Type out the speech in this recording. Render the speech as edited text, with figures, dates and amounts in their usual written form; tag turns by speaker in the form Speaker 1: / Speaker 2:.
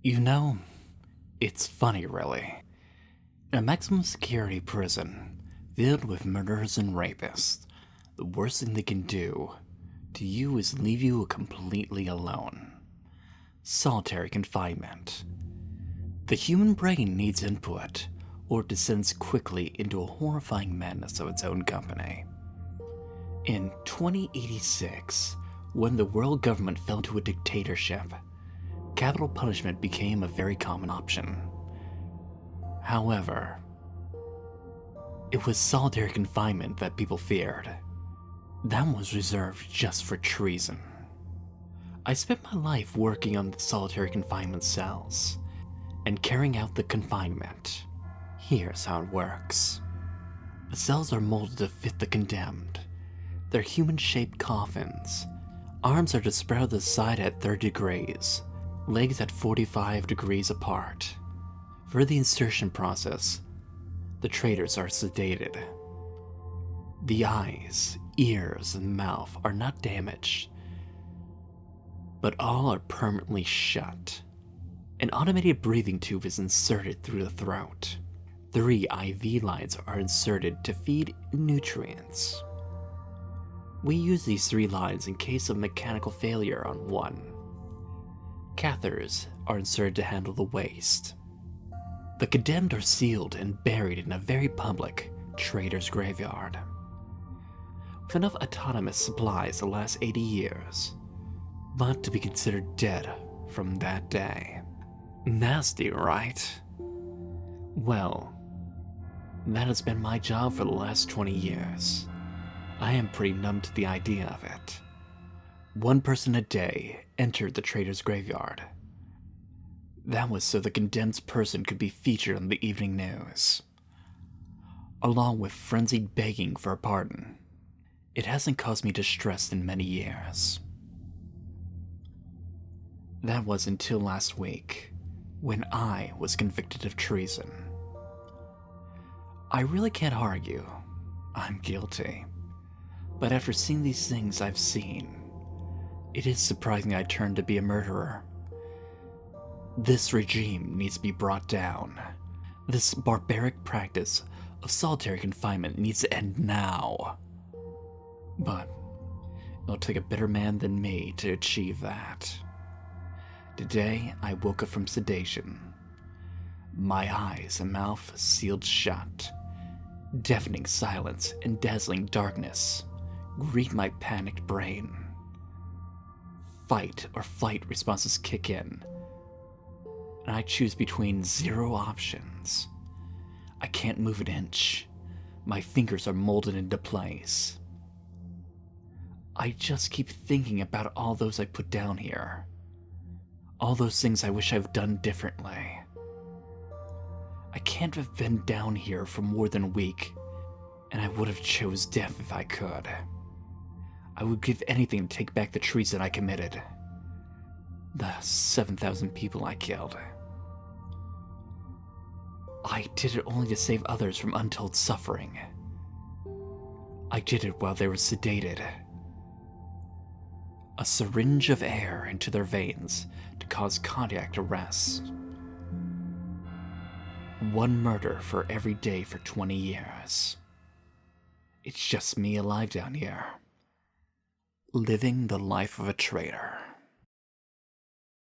Speaker 1: You know, it's funny really. A maximum security prison filled with murderers and rapists, the worst thing they can do to you is leave you completely alone. Solitary confinement. The human brain needs input, or it descends quickly into a horrifying madness of its own company. In 2086, when the world government fell into a dictatorship, capital punishment became a very common option. However, it was solitary confinement that people feared. That was reserved just for treason. I spent my life working on the solitary confinement cells and carrying out the confinement. Here's how it works. The cells are molded to fit the condemned. They're human-shaped coffins. Arms are to spread out the side at 30 degrees, legs at 45 degrees apart. For the insertion process, the traitors are sedated. The eyes, ears, and mouth are not damaged, but all are permanently shut. An automated breathing tube is inserted through the throat. 3 IV lines are inserted to feed nutrients. We use these 3 lines in case of mechanical failure on one. Catheters are inserted to handle the waste. The condemned are sealed and buried in a very public traitor's graveyard. With enough autonomous supplies to last 80 years, but to be considered dead from that day. Nasty, right? Well, that has been my job for the last 20 years. I am pretty numb to the idea of it. 1 person a day entered the traitor's graveyard. That was so the condemned person could be featured on the evening news, along with frenzied begging for a pardon. It hasn't caused me distress in many years. That was until last week, when I was convicted of treason. I really can't argue. I'm guilty. But after seeing these things I've seen, it is surprising I turned to be a murderer. This regime needs to be brought down. This barbaric practice of solitary confinement needs to end now. But it'll take a better man than me to achieve that. Today, I woke up from sedation. My eyes and mouth sealed shut. Deafening silence and dazzling darkness greet my panicked brain. Fight or flight responses kick in, and I choose between 0 options. I can't move an inch. My fingers are molded into place. I just keep thinking about all those I put down here. All those things I wish I've done differently. I can't have been down here for more than a week, and I would have chose death if I could. I would give anything to take back the treason I committed. The 7,000 people I killed. I did it only to save others from untold suffering. I did it while they were sedated. A syringe of air into their veins to cause cardiac arrest. 1 murder for every day for 20 years. It's just me alive down here, living the life of a traitor.